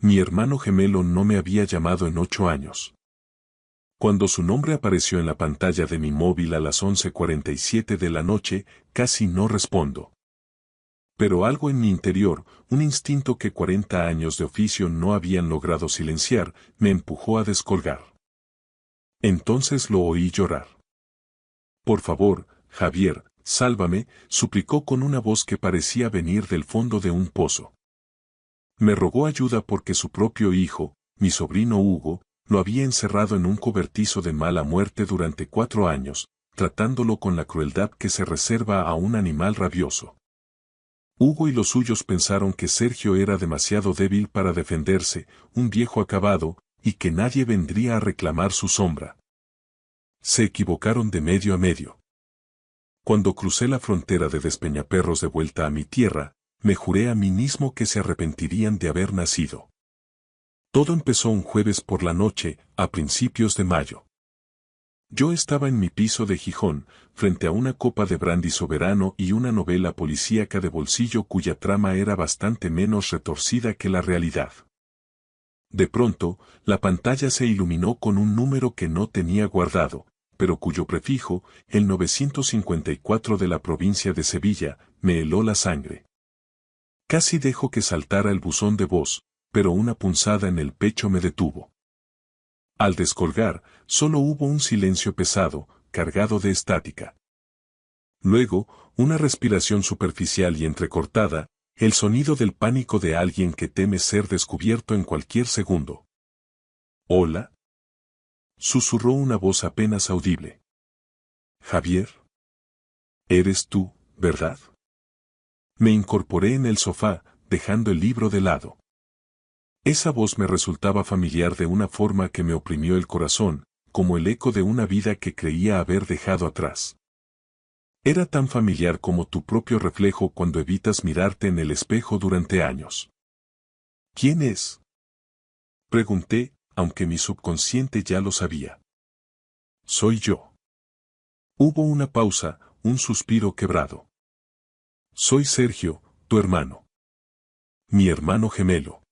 Mi hermano gemelo no me había llamado en 8 años. Cuando su nombre apareció en la pantalla de mi móvil a las 11:47 de la noche, casi no respondo. Pero algo en mi interior, un instinto que 40 años de oficio no habían logrado silenciar, me empujó a descolgar. Entonces lo oí llorar. Por favor, Javier, sálvame, suplicó con una voz que parecía venir del fondo de un pozo. Me rogó ayuda porque su propio hijo, mi sobrino Hugo, lo había encerrado en un cobertizo de mala muerte durante 4 años, tratándolo con la crueldad que se reserva a un animal rabioso. Hugo y los suyos pensaron que Sergio era demasiado débil para defenderse, un viejo acabado, y que nadie vendría a reclamar su sombra. Se equivocaron de medio a medio. Cuando crucé la frontera de Despeñaperros de vuelta a mi tierra, me juré a mí mismo que se arrepentirían de haber nacido. Todo empezó un jueves por la noche, a principios de mayo. Yo estaba en mi piso de Gijón, frente a una copa de brandy soberano y una novela policíaca de bolsillo cuya trama era bastante menos retorcida que la realidad. De pronto, la pantalla se iluminó con un número que no tenía guardado, pero cuyo prefijo, el 954 de la provincia de Sevilla, me heló la sangre. Casi dejo que saltara el buzón de voz, pero una punzada en el pecho me detuvo. Al descolgar, solo hubo un silencio pesado, cargado de estática. Luego, una respiración superficial y entrecortada, el sonido del pánico de alguien que teme ser descubierto en cualquier segundo. «¿Hola?», susurró una voz apenas audible. «Javier. Eres tú, ¿verdad?». Me incorporé en el sofá, dejando el libro de lado. Esa voz me resultaba familiar de una forma que me oprimió el corazón, como el eco de una vida que creía haber dejado atrás. Era tan familiar como tu propio reflejo cuando evitas mirarte en el espejo durante años. ¿Quién es?, pregunté, aunque mi subconsciente ya lo sabía. Soy yo. Hubo una pausa, un suspiro quebrado. Soy Sergio, tu hermano. Mi hermano gemelo.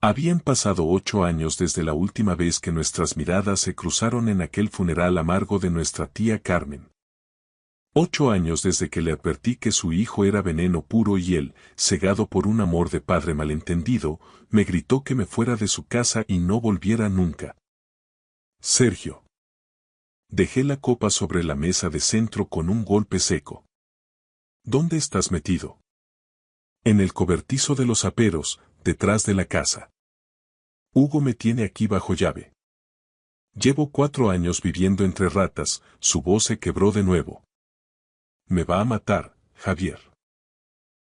Habían pasado 8 años desde la última vez que nuestras miradas se cruzaron en aquel funeral amargo de nuestra tía Carmen. 8 años desde que le advertí que su hijo era veneno puro y él, cegado por un amor de padre malentendido, me gritó que me fuera de su casa y no volviera nunca. Sergio. Dejé la copa sobre la mesa de centro con un golpe seco. ¿Dónde estás metido? En el cobertizo de los aperos, detrás de la casa. Hugo me tiene aquí bajo llave. Llevo 4 años viviendo entre ratas, su voz se quebró de nuevo. Me va a matar, Javier.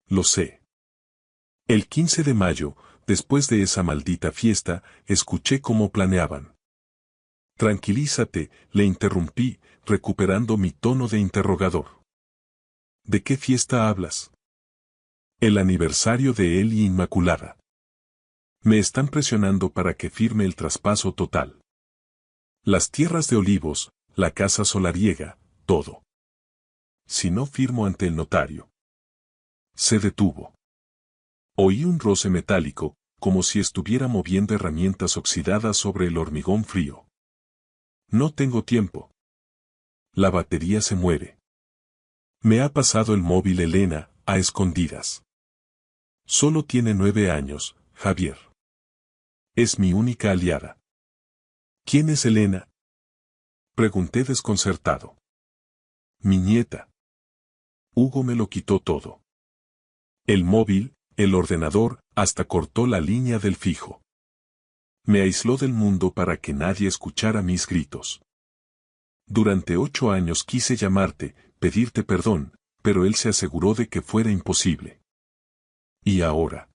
Lo sé. El 15 de mayo, después de esa maldita fiesta, escuché cómo planeaban. Tranquilízate, le interrumpí, recuperando mi tono de interrogador. ¿De qué fiesta hablas? El aniversario de él y Inmaculada. Me están presionando para que firme el traspaso total. Las tierras de Olivos, la casa solariega, todo. Si no firmo ante el notario. Se detuvo. Oí un roce metálico, como si estuviera moviendo herramientas oxidadas sobre el hormigón frío. No tengo tiempo. La batería se muere. Me ha pasado el móvil Elena, a escondidas. Solo tiene 9 años, Javier. Es mi única aliada. ¿Quién es Elena?, pregunté desconcertado. Mi nieta. Hugo me lo quitó todo. El móvil, el ordenador, hasta cortó la línea del fijo. Me aisló del mundo para que nadie escuchara mis gritos. Durante 8 años quise llamarte, pedirte perdón, pero él se aseguró de que fuera imposible. ¿Y ahora?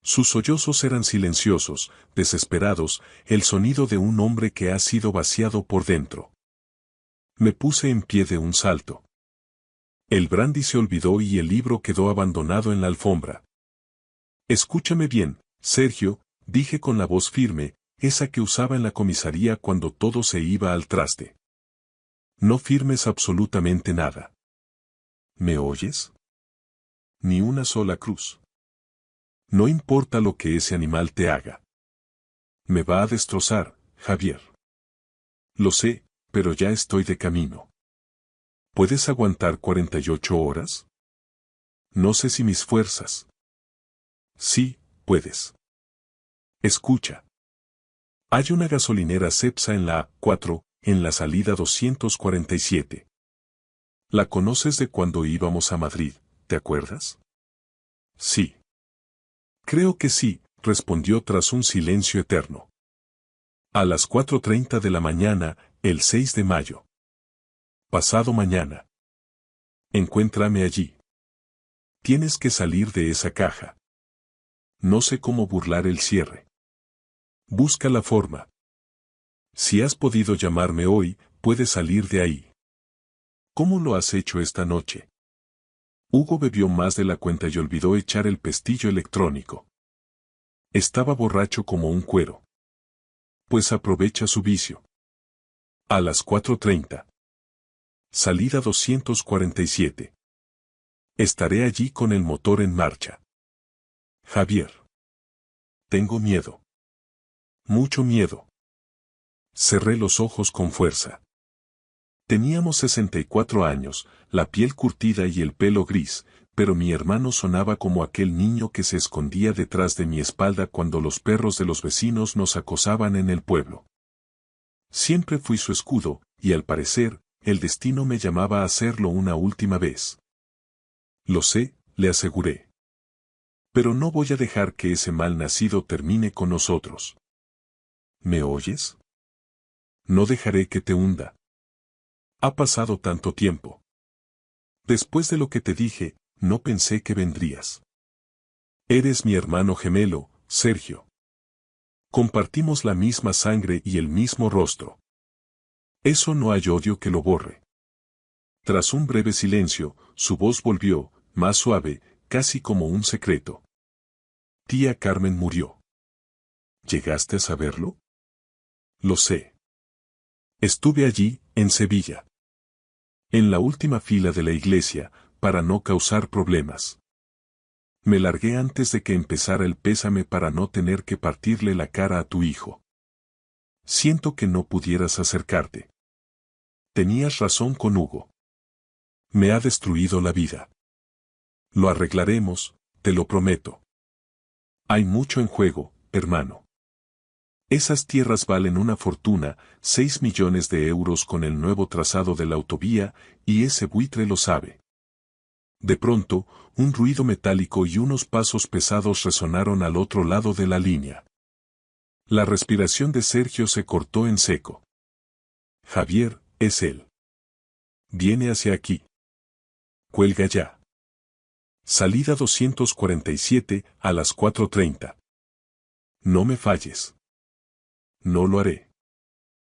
Sus sollozos eran silenciosos, desesperados, el sonido de un hombre que ha sido vaciado por dentro. Me puse en pie de un salto. El brandy se olvidó y el libro quedó abandonado en la alfombra. Escúchame bien, Sergio, dije con la voz firme, esa que usaba en la comisaría cuando todo se iba al traste. No firmes absolutamente nada. ¿Me oyes? Ni una sola cruz. No importa lo que ese animal te haga. Me va a destrozar, Javier. Lo sé, pero ya estoy de camino. ¿Puedes aguantar 48 horas? No sé si mis fuerzas. Sí, puedes. Escucha. Hay una gasolinera Cepsa en la A4, en la salida 247. ¿La conoces de cuando íbamos a Madrid, te acuerdas? Sí. Creo que sí, respondió tras un silencio eterno. A las 4:30 de la mañana, el 6 de mayo. Pasado mañana. Encuéntrame allí. Tienes que salir de esa caja. No sé cómo burlar el cierre. Busca la forma. Si has podido llamarme hoy, puedes salir de ahí. ¿Cómo lo has hecho esta noche? Hugo bebió más de la cuenta y olvidó echar el pestillo electrónico. Estaba borracho como un cuero. Pues aprovecha su vicio. A las 4:30. Salida 247. Estaré allí con el motor en marcha. Javier. Tengo miedo. Mucho miedo. Cerré los ojos con fuerza. Teníamos 64 años, la piel curtida y el pelo gris, pero mi hermano sonaba como aquel niño que se escondía detrás de mi espalda cuando los perros de los vecinos nos acosaban en el pueblo. Siempre fui su escudo, y al parecer, el destino me llamaba a hacerlo una última vez. Lo sé, le aseguré. Pero no voy a dejar que ese mal nacido termine con nosotros. ¿Me oyes? No dejaré que te hunda. Ha pasado tanto tiempo. Después de lo que te dije, no pensé que vendrías. Eres mi hermano gemelo, Sergio. Compartimos la misma sangre y el mismo rostro. Eso no hay odio que lo borre. Tras un breve silencio, su voz volvió, más suave, casi como un secreto. Tía Carmen murió. ¿Llegaste a saberlo? Lo sé. Estuve allí, en Sevilla. En la última fila de la iglesia, para no causar problemas. Me largué antes de que empezara el pésame para no tener que partirle la cara a tu hijo. Siento que no pudieras acercarte. Tenías razón con Hugo. Me ha destruido la vida. Lo arreglaremos, te lo prometo. Hay mucho en juego, hermano. Esas tierras valen una fortuna, 6 millones de euros con el nuevo trazado de la autovía, y ese buitre lo sabe. De pronto, un ruido metálico y unos pasos pesados resonaron al otro lado de la línea. La respiración de Sergio se cortó en seco. Javier, es él. Viene hacia aquí. Cuelga ya. Salida 247, a las 4:30. No me falles. No lo haré.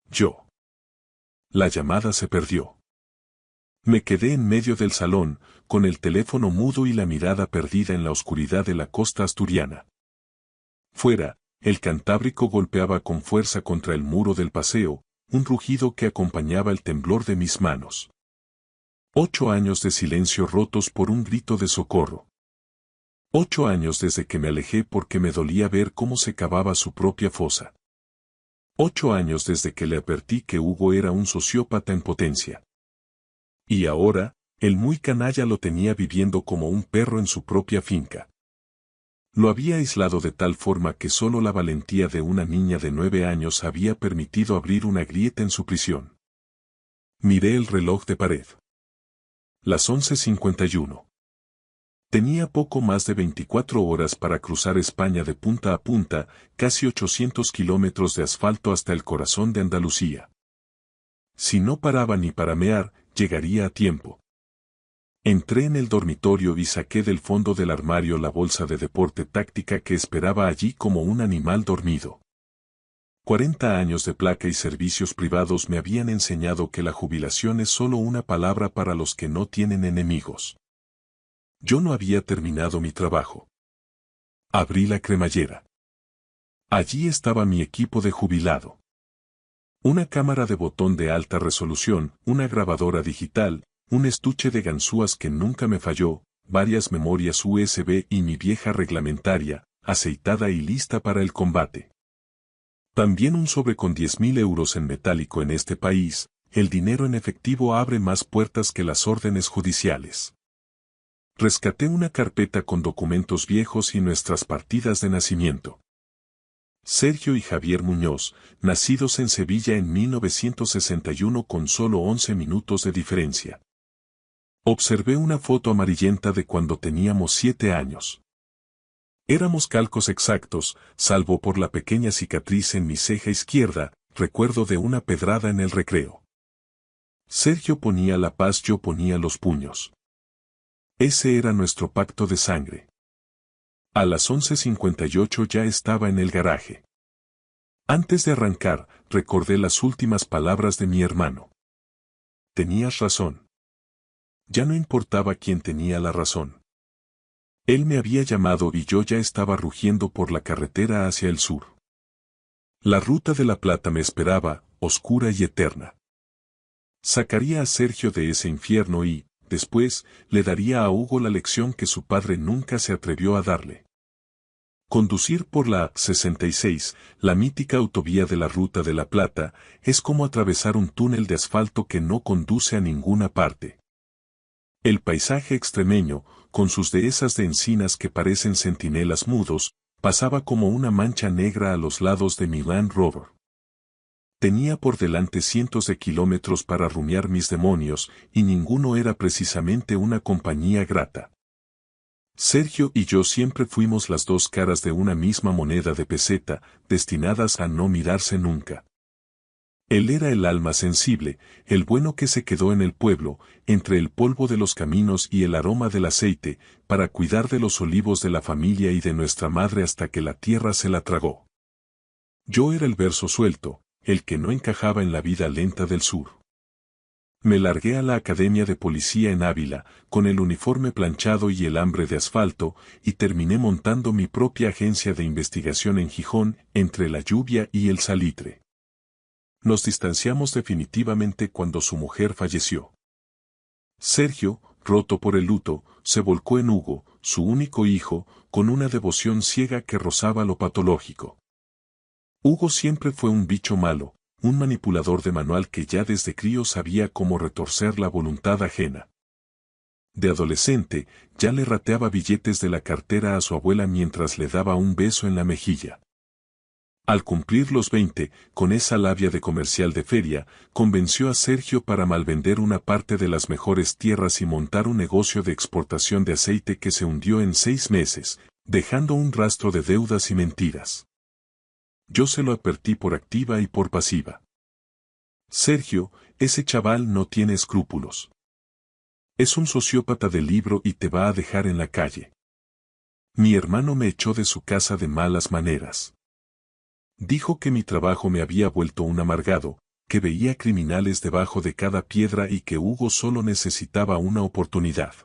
Yo. La llamada se perdió. Me quedé en medio del salón, con el teléfono mudo y la mirada perdida en la oscuridad de la costa asturiana. Fuera, el Cantábrico golpeaba con fuerza contra el muro del paseo, un rugido que acompañaba el temblor de mis manos. 8 años de silencio rotos por un grito de socorro. 8 años desde que me alejé porque me dolía ver cómo se cavaba su propia fosa. 8 años desde que le advertí que Hugo era un sociópata en potencia. Y ahora, el muy canalla lo tenía viviendo como un perro en su propia finca. Lo había aislado de tal forma que solo la valentía de una niña de 9 años había permitido abrir una grieta en su prisión. Miré el reloj de pared. Las 11:51. Tenía poco más de 24 horas para cruzar España de punta a punta, casi 800 kilómetros de asfalto hasta el corazón de Andalucía. Si no paraba ni para mear, llegaría a tiempo. Entré en el dormitorio y saqué del fondo del armario la bolsa de deporte táctica que esperaba allí como un animal dormido. 40 años de placa y servicios privados me habían enseñado que la jubilación es solo una palabra para los que no tienen enemigos. Yo no había terminado mi trabajo. Abrí la cremallera. Allí estaba mi equipo de jubilado. Una cámara de botón de alta resolución, una grabadora digital, un estuche de ganzúas que nunca me falló, varias memorias USB y mi vieja reglamentaria, aceitada y lista para el combate. También un sobre con 10.000 euros en metálico. En este país, el dinero en efectivo abre más puertas que las órdenes judiciales. Rescaté una carpeta con documentos viejos y nuestras partidas de nacimiento. Sergio y Javier Muñoz, nacidos en Sevilla en 1961 con solo 11 minutos de diferencia. Observé una foto amarillenta de cuando teníamos 7 años. Éramos calcos exactos, salvo por la pequeña cicatriz en mi ceja izquierda, recuerdo de una pedrada en el recreo. Sergio ponía la paz, yo ponía los puños. Ese era nuestro pacto de sangre. A las 11:58 ya estaba en el garaje. Antes de arrancar, recordé las últimas palabras de mi hermano. Tenías razón. Ya no importaba quién tenía la razón. Él me había llamado y yo ya estaba rugiendo por la carretera hacia el sur. La ruta de la Plata me esperaba, oscura y eterna. Sacaría a Sergio de ese infierno y, después, le daría a Hugo la lección que su padre nunca se atrevió a darle. Conducir por la 66, la mítica autovía de la Ruta de la Plata, es como atravesar un túnel de asfalto que no conduce a ninguna parte. El paisaje extremeño, con sus dehesas de encinas que parecen centinelas mudos, pasaba como una mancha negra a los lados de mi Land Rover. Tenía por delante cientos de kilómetros para rumiar mis demonios, y ninguno era precisamente una compañía grata. Sergio y yo siempre fuimos las dos caras de una misma moneda de peseta, destinadas a no mirarse nunca. Él era el alma sensible, el bueno que se quedó en el pueblo, entre el polvo de los caminos y el aroma del aceite, para cuidar de los olivos de la familia y de nuestra madre hasta que la tierra se la tragó. Yo era el verso suelto, el que no encajaba en la vida lenta del sur. Me largué a la Academia de Policía en Ávila, con el uniforme planchado y el hambre de asfalto, y terminé montando mi propia agencia de investigación en Gijón, entre la lluvia y el salitre. Nos distanciamos definitivamente cuando su mujer falleció. Sergio, roto por el luto, se volcó en Hugo, su único hijo, con una devoción ciega que rozaba lo patológico. Hugo siempre fue un bicho malo, un manipulador de manual que ya desde crío sabía cómo retorcer la voluntad ajena. De adolescente, ya le rateaba billetes de la cartera a su abuela mientras le daba un beso en la mejilla. Al cumplir los 20, con esa labia de comercial de feria, convenció a Sergio para malvender una parte de las mejores tierras y montar un negocio de exportación de aceite que se hundió en 6 meses, dejando un rastro de deudas y mentiras. Yo se lo advertí por activa y por pasiva. Sergio, ese chaval no tiene escrúpulos. Es un sociópata de libro y te va a dejar en la calle. Mi hermano me echó de su casa de malas maneras. Dijo que mi trabajo me había vuelto un amargado, que veía criminales debajo de cada piedra y que Hugo solo necesitaba una oportunidad.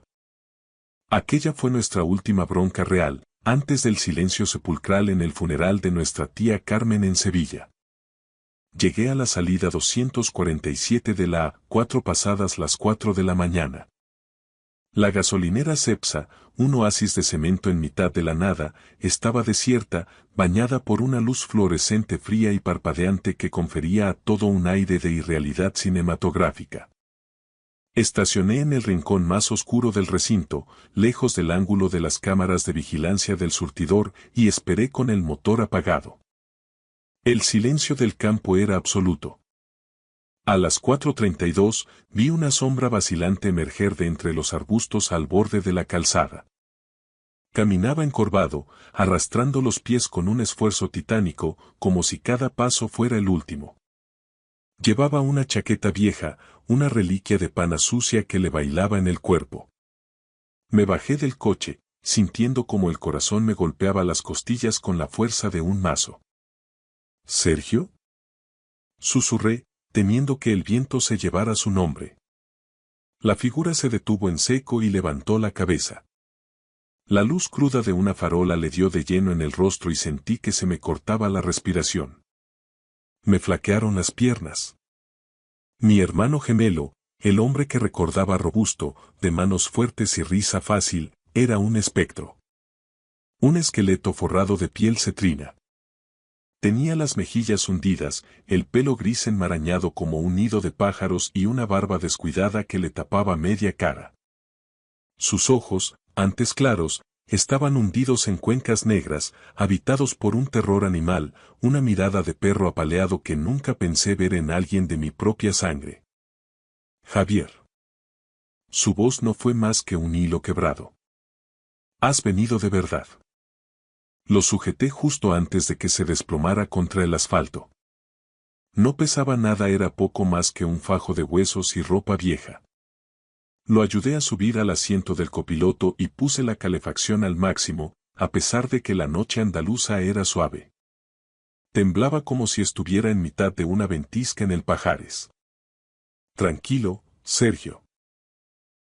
Aquella fue nuestra última bronca real, antes del silencio sepulcral en el funeral de nuestra tía Carmen en Sevilla. Llegué a la salida 247 de la A4 pasadas las 4 de la mañana. La gasolinera Cepsa, un oasis de cemento en mitad de la nada, estaba desierta, bañada por una luz fluorescente fría y parpadeante que confería a todo un aire de irrealidad cinematográfica. Estacioné en el rincón más oscuro del recinto, lejos del ángulo de las cámaras de vigilancia del surtidor, y esperé con el motor apagado. El silencio del campo era absoluto. A las 4:32 vi una sombra vacilante emerger de entre los arbustos al borde de la calzada. Caminaba encorvado, arrastrando los pies con un esfuerzo titánico, como si cada paso fuera el último. Llevaba una chaqueta vieja, una reliquia de pana sucia que le bailaba en el cuerpo. Me bajé del coche, sintiendo como el corazón me golpeaba las costillas con la fuerza de un mazo. ¿Sergio? Susurré, temiendo que el viento se llevara su nombre. La figura se detuvo en seco y levantó la cabeza. La luz cruda de una farola le dio de lleno en el rostro y sentí que se me cortaba la respiración. Me flaquearon las piernas. Mi hermano gemelo, El hombre que recordaba robusto, de manos fuertes y risa fácil, era un espectro. Un esqueleto forrado de piel cetrina. Tenía las mejillas hundidas, el pelo gris enmarañado como un nido de pájaros y una barba descuidada que le tapaba media cara. Sus ojos, antes claros, estaban hundidos en cuencas negras, habitados por un terror animal, una mirada de perro apaleado que nunca pensé ver en alguien de mi propia sangre. Javier. Su voz no fue más que un hilo quebrado. ¿Has venido de verdad? Lo sujeté justo antes de que se desplomara contra el asfalto. No pesaba nada, era poco más que un fajo de huesos y ropa vieja. Lo ayudé a subir al asiento del copiloto y puse la calefacción al máximo, a pesar de que la noche andaluza era suave. Temblaba como si estuviera en mitad de una ventisca en el Pajares. Tranquilo, Sergio.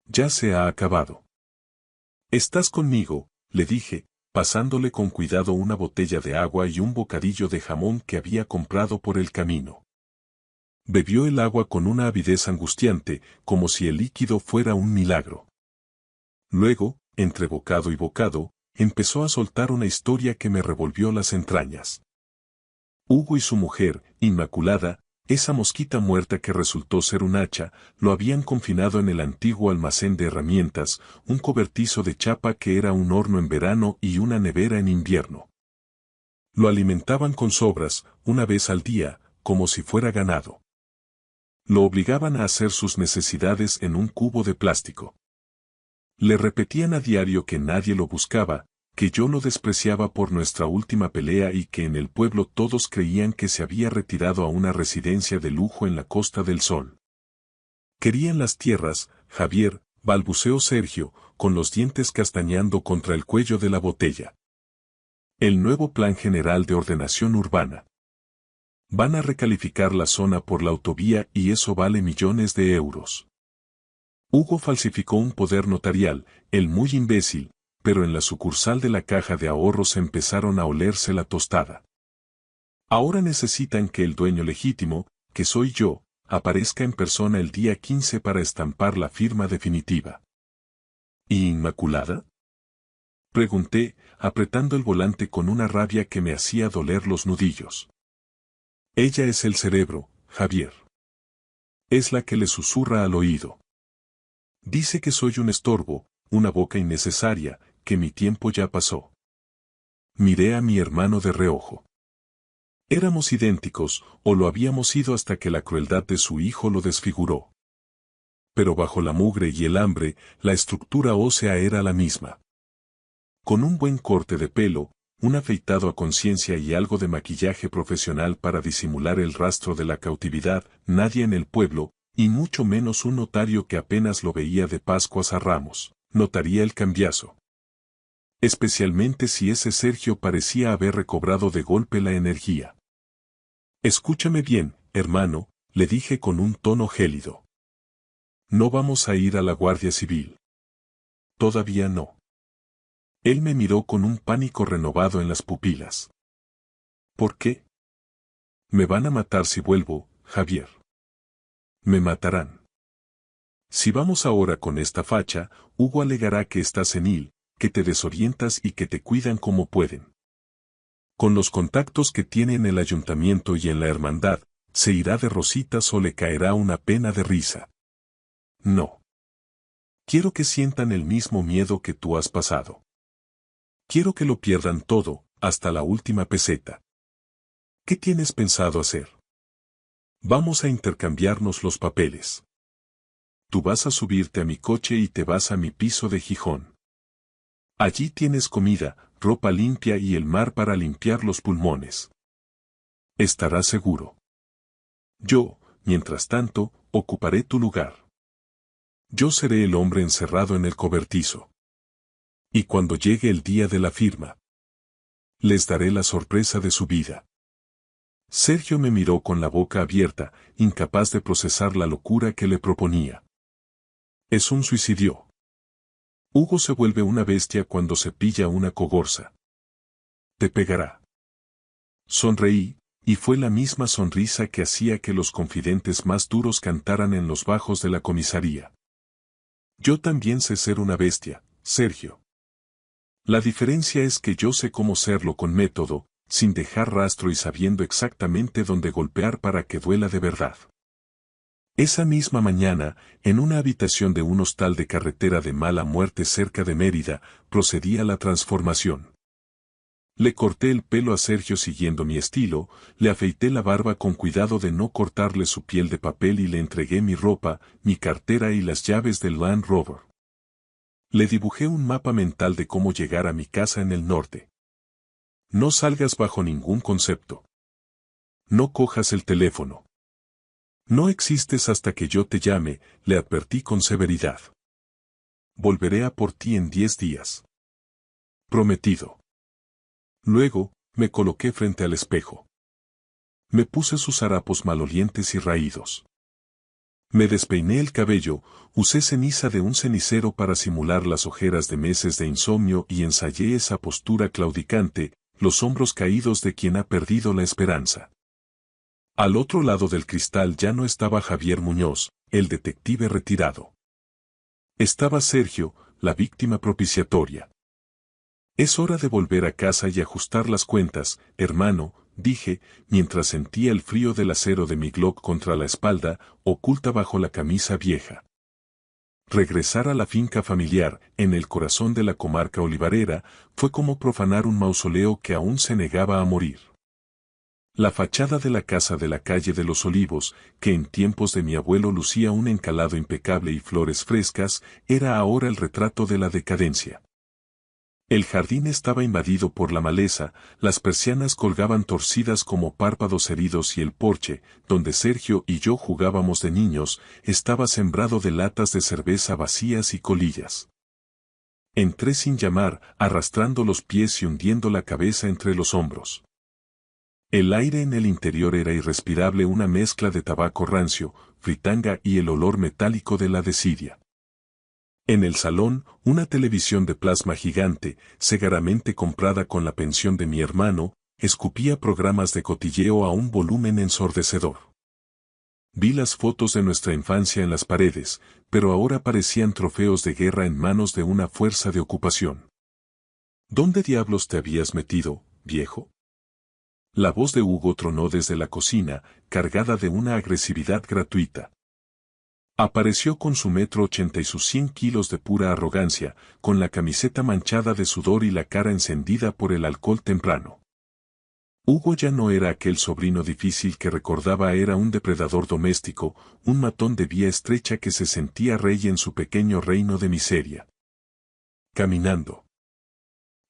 Ya se ha acabado. ¿Estás conmigo?, le dije, pasándole con cuidado una botella de agua y un bocadillo de jamón que había comprado por el camino. Bebió el agua con una avidez angustiante, como si el líquido fuera un milagro. Luego, entre bocado y bocado, empezó a soltar una historia que me revolvió las entrañas. Hugo y su mujer, Inmaculada, esa mosquita muerta que resultó ser un hacha, lo habían confinado en el antiguo almacén de herramientas, un cobertizo de chapa que era un horno en verano y una nevera en invierno. Lo alimentaban con sobras, una vez al día, como si fuera ganado. Lo obligaban a hacer sus necesidades en un cubo de plástico. Le repetían a diario que nadie lo buscaba, que yo lo despreciaba por nuestra última pelea y que en el pueblo todos creían que se había retirado a una residencia de lujo en la Costa del Sol. Querían las tierras, Javier, balbuceó Sergio, con los dientes castañando contra el cuello de la botella. El nuevo Plan General de Ordenación Urbana. Van a recalificar la zona por la autovía y eso vale millones de euros. Hugo falsificó un poder notarial, el muy imbécil, pero en la sucursal de la Caja de Ahorros empezaron a olerse la tostada. Ahora necesitan que el dueño legítimo, que soy yo, aparezca en persona el día 15 para estampar la firma definitiva. ¿Y Inmaculada?, pregunté, apretando el volante con una rabia que me hacía doler los nudillos. Ella es el cerebro, Javier. Es la que le susurra al oído. Dice que soy un estorbo, una boca innecesaria, que mi tiempo ya pasó. Miré a mi hermano de reojo. Éramos idénticos, o lo habíamos sido hasta que la crueldad de su hijo lo desfiguró. Pero bajo la mugre y el hambre, la estructura ósea era la misma. Con un buen corte de pelo, un afeitado a conciencia y algo de maquillaje profesional para disimular el rastro de la cautividad, nadie en el pueblo, y mucho menos un notario que apenas lo veía de Pascuas a Ramos, notaría el cambiazo. Especialmente si ese Sergio parecía haber recobrado de golpe la energía. Escúchame bien, hermano, le dije con un tono gélido. No vamos a ir a la Guardia Civil. Todavía no. Él me miró con un pánico renovado en las pupilas. ¿Por qué? Me van a matar si vuelvo, Javier. Me matarán. Si vamos ahora con esta facha, Hugo alegará que estás senil, que te desorientas y que te cuidan como pueden. Con los contactos que tiene en el ayuntamiento y en la hermandad, se irá de rositas o le caerá una pena de risa. No. Quiero que sientan el mismo miedo que tú has pasado. Quiero que lo pierdan todo, hasta la última peseta. ¿Qué tienes pensado hacer? Vamos a intercambiarnos los papeles. Tú vas a subirte a mi coche y te vas a mi piso de Gijón. Allí tienes comida, ropa limpia y el mar para limpiar los pulmones. Estarás seguro. Yo, mientras tanto, ocuparé tu lugar. Yo seré el hombre encerrado en el cobertizo. Y cuando llegue el día de la firma, les daré la sorpresa de su vida. Sergio me miró con la boca abierta, incapaz de procesar la locura que le proponía. Es un suicidio. Hugo se vuelve una bestia cuando se pilla una cogorza. Te pegará. Sonreí, y fue la misma sonrisa que hacía que los confidentes más duros cantaran en los bajos de la comisaría. Yo también sé ser una bestia, Sergio. La diferencia es que yo sé cómo serlo con método, sin dejar rastro y sabiendo exactamente dónde golpear para que duela de verdad. Esa misma mañana, en una habitación de un hostal de carretera de mala muerte cerca de Mérida, procedí a la transformación. Le corté el pelo a Sergio siguiendo mi estilo, le afeité la barba con cuidado de no cortarle su piel de papel y le entregué mi ropa, mi cartera y las llaves del Land Rover. Le dibujé un mapa mental de cómo llegar a mi casa en el norte. No salgas bajo ningún concepto. No cojas el teléfono. No existes hasta que yo te llame, le advertí con severidad. Volveré a por ti en 10 días. Prometido. Luego, me coloqué frente al espejo. Me puse sus harapos malolientes y raídos. Me despeiné el cabello, usé ceniza de un cenicero para simular las ojeras de meses de insomnio y ensayé esa postura claudicante, los hombros caídos de quien ha perdido la esperanza. Al otro lado del cristal ya no estaba Javier Muñoz, el detective retirado. Estaba Sergio, la víctima propiciatoria. Es hora de volver a casa y ajustar las cuentas, hermano, dije, mientras sentía el frío del acero de mi Glock contra la espalda, oculta bajo la camisa vieja. Regresar a la finca familiar, en el corazón de la comarca olivarera, fue como profanar un mausoleo que aún se negaba a morir. La fachada de la casa de la calle de los Olivos, que en tiempos de mi abuelo lucía un encalado impecable y flores frescas, era ahora el retrato de la decadencia. El jardín estaba invadido por la maleza, las persianas colgaban torcidas como párpados heridos y el porche, donde Sergio y yo jugábamos de niños, estaba sembrado de latas de cerveza vacías y colillas. Entré sin llamar, arrastrando los pies y hundiendo la cabeza entre los hombros. El aire en el interior era irrespirable, una mezcla de tabaco rancio, fritanga y el olor metálico de la desidia. En el salón, una televisión de plasma gigante, segaramente comprada con la pensión de mi hermano, escupía programas de cotilleo a un volumen ensordecedor. Vi las fotos de nuestra infancia en las paredes, pero ahora parecían trofeos de guerra en manos de una fuerza de ocupación. ¿Dónde diablos te habías metido, viejo? La voz de Hugo tronó desde la cocina, cargada de una agresividad gratuita. Apareció con su 1,80 m y sus 100 kilos de pura arrogancia, con la camiseta manchada de sudor y la cara encendida por el alcohol temprano. Hugo ya no era aquel sobrino difícil que recordaba, era un depredador doméstico, un matón de vía estrecha que se sentía rey en su pequeño reino de miseria. Caminando.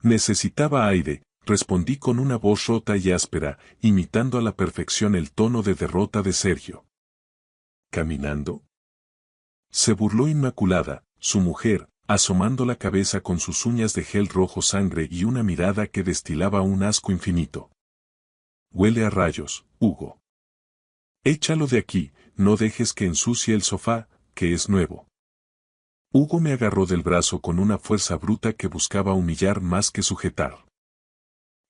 Necesitaba aire, respondí con una voz rota y áspera, imitando a la perfección el tono de derrota de Sergio. ¿Caminando? Se burló Inmaculada, su mujer, asomando la cabeza con sus uñas de gel rojo sangre y una mirada que destilaba un asco infinito. Huele a rayos, Hugo. Échalo de aquí, no dejes que ensucie el sofá, que es nuevo. Hugo me agarró del brazo con una fuerza bruta que buscaba humillar más que sujetar.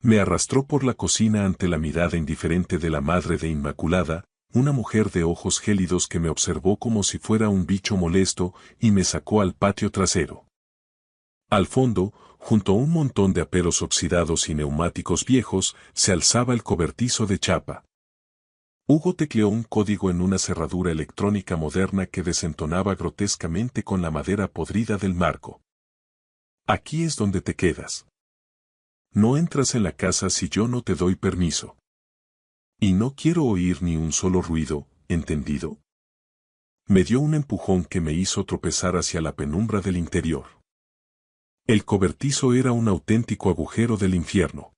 Me arrastró por la cocina ante la mirada indiferente de la madre de Inmaculada, una mujer de ojos gélidos que me observó como si fuera un bicho molesto, y me sacó al patio trasero. Al fondo, junto a un montón de aperos oxidados y neumáticos viejos, se alzaba el cobertizo de chapa. Hugo tecleó un código en una cerradura electrónica moderna que desentonaba grotescamente con la madera podrida del marco. Aquí es donde te quedas. No entras en la casa si yo no te doy permiso. Y no quiero oír ni un solo ruido, ¿entendido? Me dio un empujón que me hizo tropezar hacia la penumbra del interior. El cobertizo era un auténtico agujero del infierno.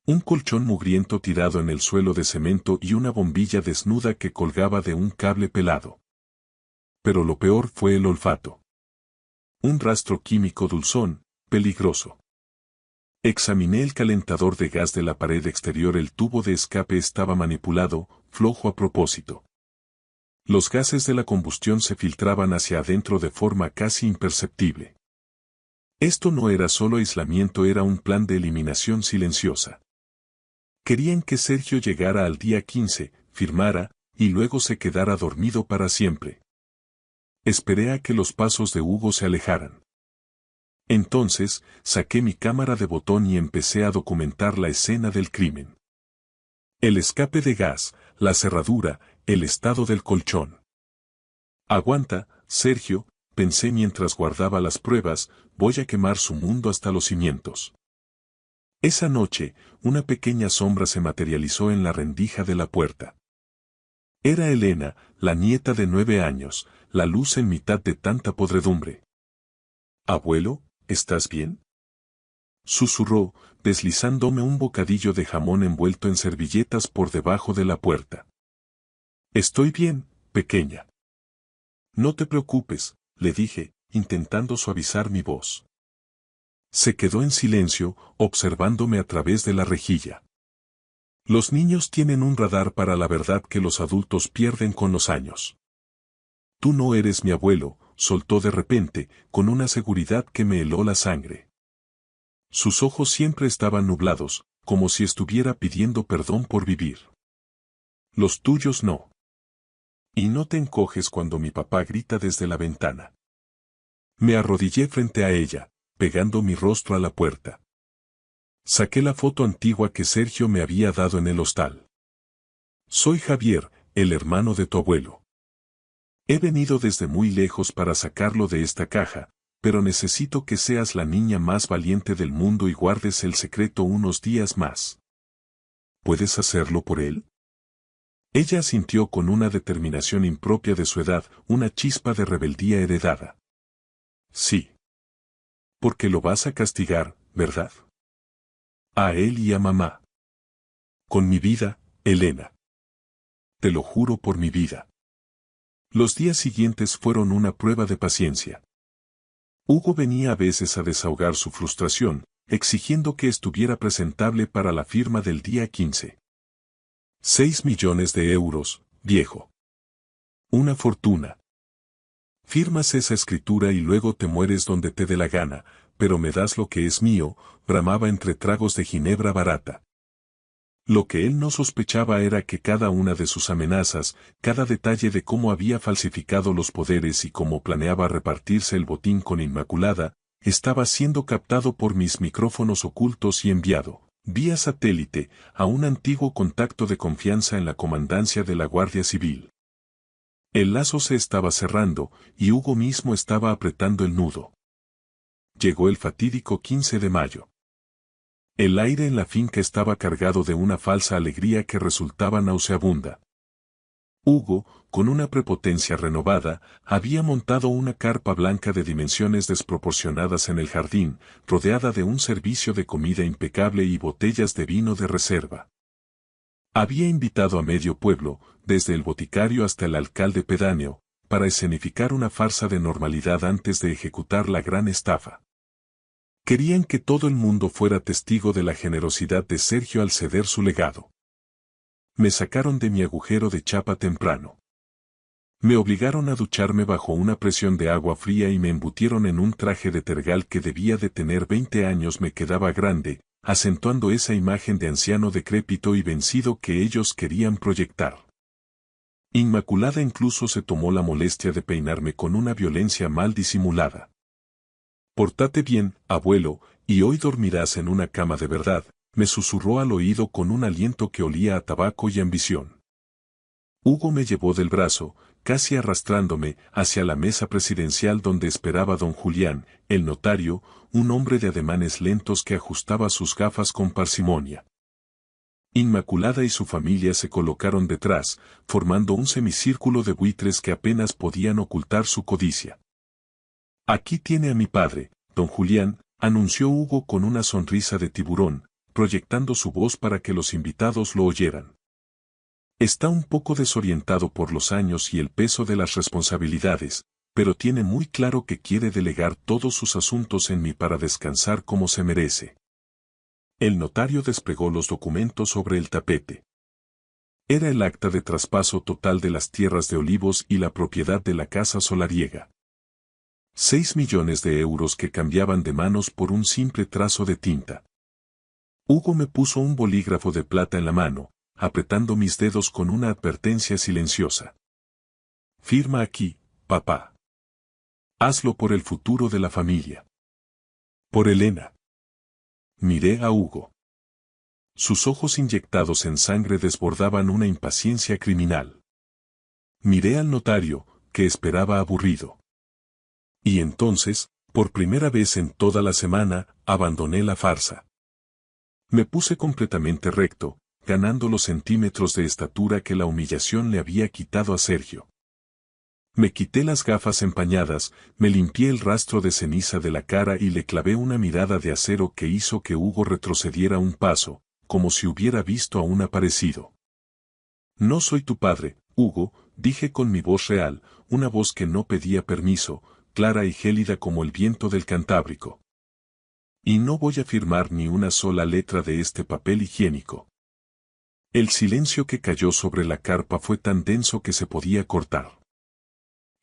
Un colchón mugriento tirado en el suelo de cemento y una bombilla desnuda que colgaba de un cable pelado. Pero lo peor fue el olfato. Un rastro químico dulzón, peligroso. Examiné el calentador de gas de la pared exterior. El tubo de escape estaba manipulado, flojo a propósito. Los gases de la combustión se filtraban hacia adentro de forma casi imperceptible. Esto no era solo aislamiento, era un plan de eliminación silenciosa. Querían que Sergio llegara al día 15, firmara, y luego se quedara dormido para siempre. Esperé a que los pasos de Hugo se alejaran. Entonces, saqué mi cámara de botón y empecé a documentar la escena del crimen. El escape de gas, la cerradura, el estado del colchón. Aguanta, Sergio, pensé mientras guardaba las pruebas, voy a quemar su mundo hasta los cimientos. Esa noche, una pequeña sombra se materializó en la rendija de la puerta. Era Elena, la nieta de 9 años, la luz en mitad de tanta podredumbre. «Abuelo, ¿estás bien?», susurró, deslizándome un bocadillo de jamón envuelto en servilletas por debajo de la puerta. «Estoy bien, pequeña». «No te preocupes», le dije, intentando suavizar mi voz. Se quedó en silencio, observándome a través de la rejilla. Los niños tienen un radar para la verdad que los adultos pierden con los años. «Tú no eres mi abuelo», soltó de repente, con una seguridad que me heló la sangre. Sus ojos siempre estaban nublados, como si estuviera pidiendo perdón por vivir. «Los tuyos no. Y no te encoges cuando mi papá grita desde la ventana». Me arrodillé frente a ella, pegando mi rostro a la puerta. Saqué la foto antigua que Sergio me había dado en el hostal. «Soy Javier, el hermano de tu abuelo. He venido desde muy lejos para sacarlo de esta caja, pero necesito que seas la niña más valiente del mundo y guardes el secreto unos días más. ¿Puedes hacerlo por él?». Ella asintió con una determinación impropia de su edad, una chispa de rebeldía heredada. «Sí. Porque lo vas a castigar, ¿verdad? A él y a mamá». «Con mi vida, Elena. Te lo juro por mi vida». Los días siguientes fueron una prueba de paciencia. Hugo venía a veces a desahogar su frustración, exigiendo que estuviera presentable para la firma del día 15. 6 millones de euros, viejo. Una fortuna. Firmas esa escritura y luego te mueres donde te dé la gana, pero me das lo que es mío, bramaba entre tragos de ginebra barata. Lo que él no sospechaba era que cada una de sus amenazas, cada detalle de cómo había falsificado los poderes y cómo planeaba repartirse el botín con Inmaculada, estaba siendo captado por mis micrófonos ocultos y enviado, vía satélite, a un antiguo contacto de confianza en la comandancia de la Guardia Civil. El lazo se estaba cerrando, y Hugo mismo estaba apretando el nudo. Llegó el fatídico 15 de mayo. El aire en la finca estaba cargado de una falsa alegría que resultaba nauseabunda. Hugo, con una prepotencia renovada, había montado una carpa blanca de dimensiones desproporcionadas en el jardín, rodeada de un servicio de comida impecable y botellas de vino de reserva. Había invitado a medio pueblo, desde el boticario hasta el alcalde pedáneo, para escenificar una farsa de normalidad antes de ejecutar la gran estafa. Querían que todo el mundo fuera testigo de la generosidad de Sergio al ceder su legado. Me sacaron de mi agujero de chapa temprano. Me obligaron a ducharme bajo una presión de agua fría y me embutieron en un traje de tergal que debía de tener 20 años. Me quedaba grande, acentuando esa imagen de anciano decrépito y vencido que ellos querían proyectar. Inmaculada incluso se tomó la molestia de peinarme con una violencia mal disimulada. «Pórtate bien, abuelo, y hoy dormirás en una cama de verdad», me susurró al oído con un aliento que olía a tabaco y ambición. Hugo me llevó del brazo, casi arrastrándome, hacia la mesa presidencial donde esperaba don Julián, el notario, un hombre de ademanes lentos que ajustaba sus gafas con parsimonia. Inmaculada y su familia se colocaron detrás, formando un semicírculo de buitres que apenas podían ocultar su codicia. «Aquí tiene a mi padre, don Julián», anunció Hugo con una sonrisa de tiburón, proyectando su voz para que los invitados lo oyeran. Está un poco desorientado por los años y el peso de las responsabilidades, pero tiene muy claro que quiere delegar todos sus asuntos en mí para descansar como se merece. El notario desplegó los documentos sobre el tapete. Era el acta de traspaso total de las tierras de Olivos y la propiedad de la casa solariega. 6 millones de euros que cambiaban de manos por un simple trazo de tinta. Hugo me puso un bolígrafo de plata en la mano, apretando mis dedos con una advertencia silenciosa. Firma aquí, papá. Hazlo por el futuro de la familia. Por Elena. Miré a Hugo. Sus ojos inyectados en sangre desbordaban una impaciencia criminal. Miré al notario, que esperaba aburrido. Y entonces, por primera vez en toda la semana, abandoné la farsa. Me puse completamente recto, ganando los centímetros de estatura que la humillación le había quitado a Sergio. Me quité las gafas empañadas, me limpié el rastro de ceniza de la cara y le clavé una mirada de acero que hizo que Hugo retrocediera un paso, como si hubiera visto a un aparecido. No soy tu padre, Hugo, dije con mi voz real, una voz que no pedía permiso, clara y gélida como el viento del Cantábrico. Y no voy a firmar ni una sola letra de este papel higiénico. El silencio que cayó sobre la carpa fue tan denso que se podía cortar.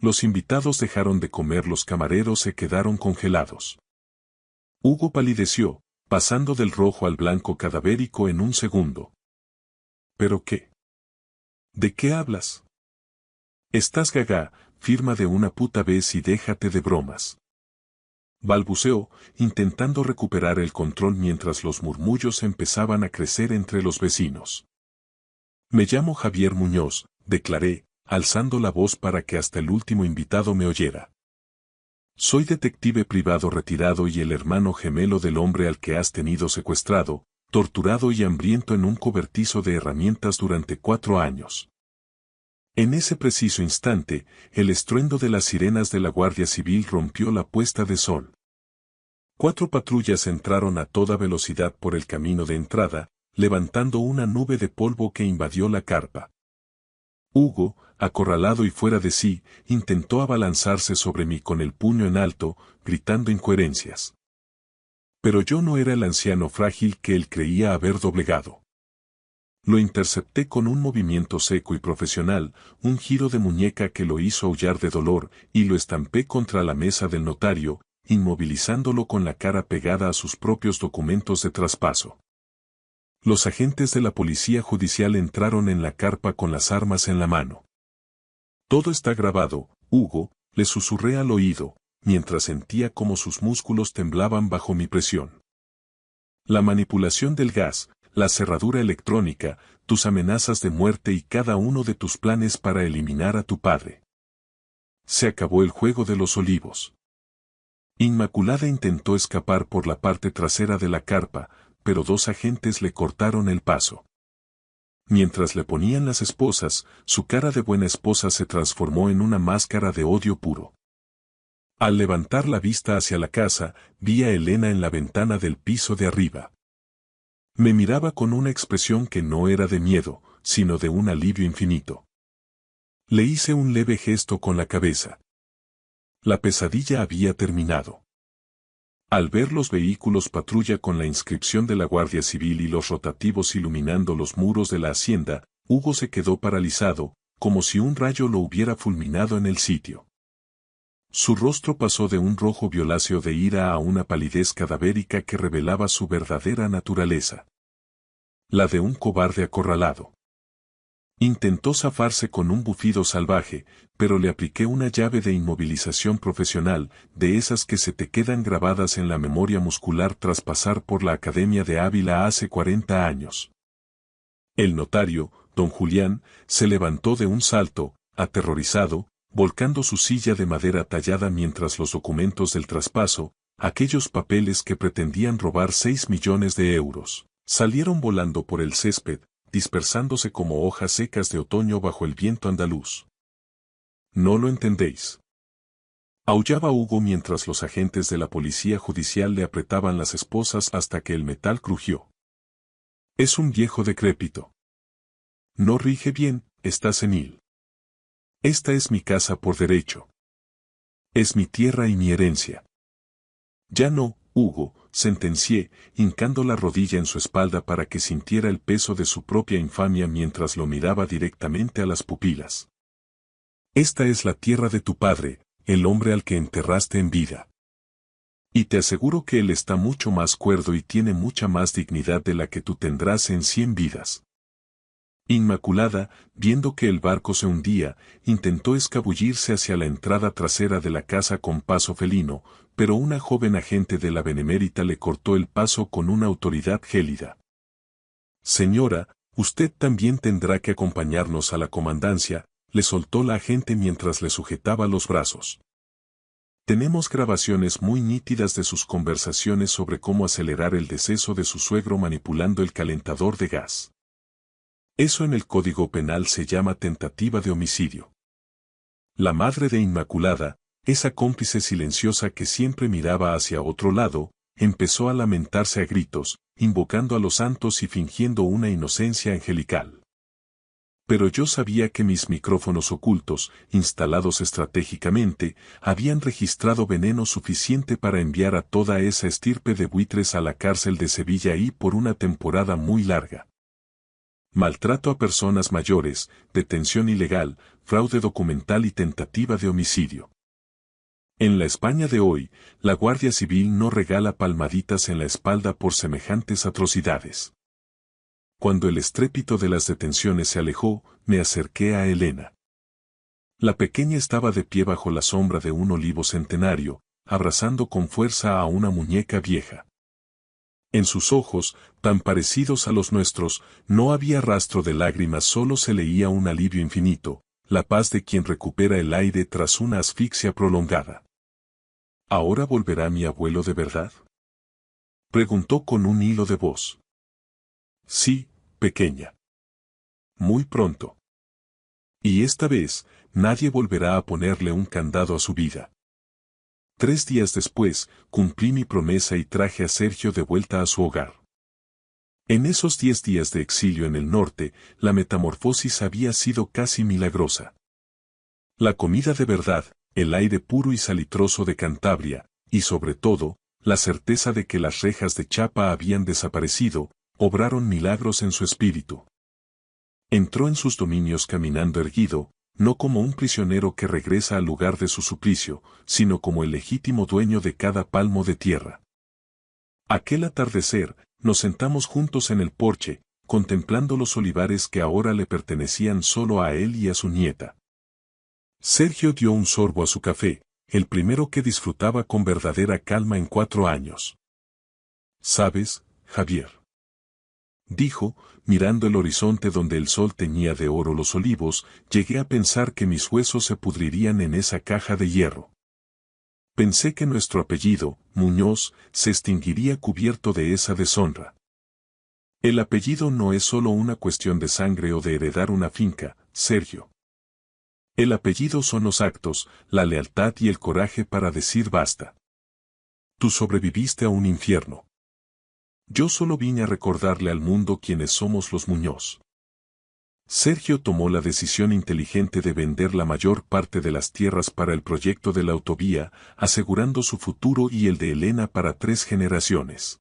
Los invitados dejaron de comer, los camareros se quedaron congelados. Hugo palideció, pasando del rojo al blanco cadavérico en un segundo. ¿Pero qué? ¿De qué hablas? Estás gaga, firma de una puta vez y déjate de bromas. Balbuceó, intentando recuperar el control mientras los murmullos empezaban a crecer entre los vecinos. Me llamo Javier Muñoz, declaré, alzando la voz para que hasta el último invitado me oyera. Soy detective privado retirado y el hermano gemelo del hombre al que has tenido secuestrado, torturado y hambriento en un cobertizo de herramientas durante 4 años. En ese preciso instante, el estruendo de las sirenas de la Guardia Civil rompió la puesta de sol. 4 patrullas entraron a toda velocidad por el camino de entrada, levantando una nube de polvo que invadió la carpa. Hugo, acorralado y fuera de sí, intentó abalanzarse sobre mí con el puño en alto, gritando incoherencias. Pero yo no era el anciano frágil que él creía haber doblegado. Lo intercepté con un movimiento seco y profesional, un giro de muñeca que lo hizo aullar de dolor, y lo estampé contra la mesa del notario, inmovilizándolo con la cara pegada a sus propios documentos de traspaso. Los agentes de la policía judicial entraron en la carpa con las armas en la mano. Todo está grabado, Hugo, le susurré al oído, mientras sentía cómo sus músculos temblaban bajo mi presión. La manipulación del gas, la cerradura electrónica, tus amenazas de muerte y cada uno de tus planes para eliminar a tu padre. Se acabó el juego de los olivos. Inmaculada intentó escapar por la parte trasera de la carpa, pero 2 agentes le cortaron el paso. Mientras le ponían las esposas, su cara de buena esposa se transformó en una máscara de odio puro. Al levantar la vista hacia la casa, vi a Elena en la ventana del piso de arriba. Me miraba con una expresión que no era de miedo, sino de un alivio infinito. Le hice un leve gesto con la cabeza. La pesadilla había terminado. Al ver los vehículos patrulla con la inscripción de la Guardia Civil y los rotativos iluminando los muros de la hacienda, Hugo se quedó paralizado, como si un rayo lo hubiera fulminado en el sitio. Su rostro pasó de un rojo violáceo de ira a una palidez cadavérica que revelaba su verdadera naturaleza. La de un cobarde acorralado. Intentó zafarse con un bufido salvaje, pero le apliqué una llave de inmovilización profesional, de esas que se te quedan grabadas en la memoria muscular tras pasar por la Academia de Ávila hace 40 años. El notario, don Julián, se levantó de un salto, aterrorizado, volcando su silla de madera tallada mientras los documentos del traspaso, aquellos papeles que pretendían robar 6 millones de euros, salieron volando por el césped, dispersándose como hojas secas de otoño bajo el viento andaluz. ¿No lo entendéis? Aullaba Hugo mientras los agentes de la policía judicial le apretaban las esposas hasta que el metal crujió. Es un viejo decrépito. No rige bien, está senil. Esta es mi casa por derecho. Es mi tierra y mi herencia. Ya no, Hugo, sentencié, hincando la rodilla en su espalda para que sintiera el peso de su propia infamia mientras lo miraba directamente a las pupilas. Esta es la tierra de tu padre, el hombre al que enterraste en vida. Y te aseguro que él está mucho más cuerdo y tiene mucha más dignidad de la que tú tendrás en 100 vidas. Inmaculada, viendo que el barco se hundía, intentó escabullirse hacia la entrada trasera de la casa con paso felino, pero una joven agente de la Benemérita le cortó el paso con una autoridad gélida. Señora, usted también tendrá que acompañarnos a la comandancia, le soltó la agente mientras le sujetaba los brazos. Tenemos grabaciones muy nítidas de sus conversaciones sobre cómo acelerar el deceso de su suegro manipulando el calentador de gas. Eso en el Código Penal se llama tentativa de homicidio. La madre de Inmaculada, esa cómplice silenciosa que siempre miraba hacia otro lado, empezó a lamentarse a gritos, invocando a los santos y fingiendo una inocencia angelical. Pero yo sabía que mis micrófonos ocultos, instalados estratégicamente, habían registrado veneno suficiente para enviar a toda esa estirpe de buitres a la cárcel de Sevilla y por una temporada muy larga. Maltrato a personas mayores, detención ilegal, fraude documental y tentativa de homicidio. En la España de hoy, la Guardia Civil no regala palmaditas en la espalda por semejantes atrocidades. Cuando el estrépito de las detenciones se alejó, me acerqué a Elena. La pequeña estaba de pie bajo la sombra de un olivo centenario, abrazando con fuerza a una muñeca vieja. En sus ojos, tan parecidos a los nuestros, no había rastro de lágrimas, solo se leía un alivio infinito, la paz de quien recupera el aire tras una asfixia prolongada. ¿Ahora volverá mi abuelo de verdad?, preguntó con un hilo de voz. Sí, pequeña. Muy pronto. Y esta vez, nadie volverá a ponerle un candado a su vida. 3 días después, cumplí mi promesa y traje a Sergio de vuelta a su hogar. En esos 10 días de exilio en el norte, la metamorfosis había sido casi milagrosa. La comida de verdad, el aire puro y salitroso de Cantabria, y sobre todo, la certeza de que las rejas de chapa habían desaparecido, obraron milagros en su espíritu. Entró en sus dominios caminando erguido, no como un prisionero que regresa al lugar de su suplicio, sino como el legítimo dueño de cada palmo de tierra. Aquel atardecer, nos sentamos juntos en el porche, contemplando los olivares que ahora le pertenecían solo a él y a su nieta. Sergio dio un sorbo a su café, el primero que disfrutaba con verdadera calma en 4 años. ¿Sabes, Javier?, dijo, mirando el horizonte donde el sol teñía de oro los olivos, llegué a pensar que mis huesos se pudrirían en esa caja de hierro. Pensé que nuestro apellido, Muñoz, se extinguiría cubierto de esa deshonra. El apellido no es solo una cuestión de sangre o de heredar una finca, Sergio. El apellido son los actos, la lealtad y el coraje para decir basta. Tú sobreviviste a un infierno. Yo solo vine a recordarle al mundo quiénes somos los Muñoz. Sergio tomó la decisión inteligente de vender la mayor parte de las tierras para el proyecto de la autovía, asegurando su futuro y el de Elena para 3 generaciones.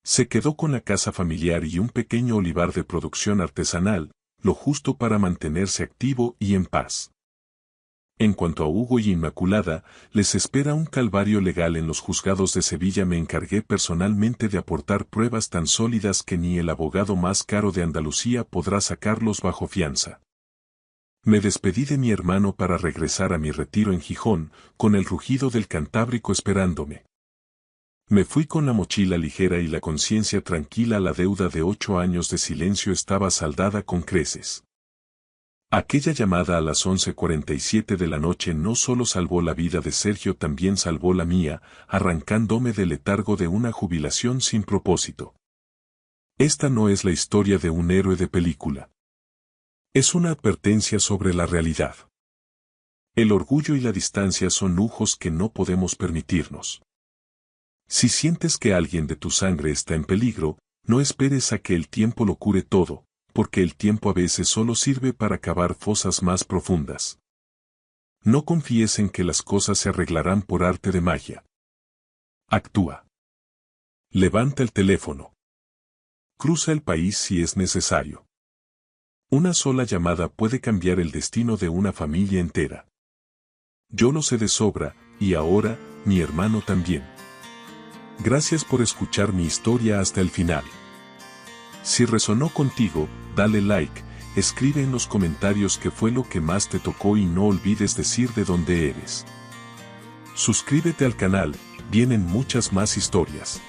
Se quedó con la casa familiar y un pequeño olivar de producción artesanal, lo justo para mantenerse activo y en paz. En cuanto a Hugo y Inmaculada, les espera un calvario legal en los juzgados de Sevilla. Me encargué personalmente de aportar pruebas tan sólidas que ni el abogado más caro de Andalucía podrá sacarlos bajo fianza. Me despedí de mi hermano para regresar a mi retiro en Gijón, con el rugido del Cantábrico esperándome. Me fui con la mochila ligera y la conciencia tranquila. La deuda de 8 años de silencio estaba saldada con creces. Aquella llamada a las 11:47 de la noche no solo salvó la vida de Sergio, también salvó la mía, arrancándome del letargo de una jubilación sin propósito. Esta no es la historia de un héroe de película. Es una advertencia sobre la realidad. El orgullo y la distancia son lujos que no podemos permitirnos. Si sientes que alguien de tu sangre está en peligro, no esperes a que el tiempo lo cure todo, porque el tiempo a veces solo sirve para cavar fosas más profundas. No confíes en que las cosas se arreglarán por arte de magia. Actúa. Levanta el teléfono. Cruza el país si es necesario. Una sola llamada puede cambiar el destino de una familia entera. Yo lo sé de sobra, y ahora, mi hermano también. Gracias por escuchar mi historia hasta el final. Si resonó contigo, dale like, escribe en los comentarios qué fue lo que más te tocó y no olvides decir de dónde eres. Suscríbete al canal, vienen muchas más historias.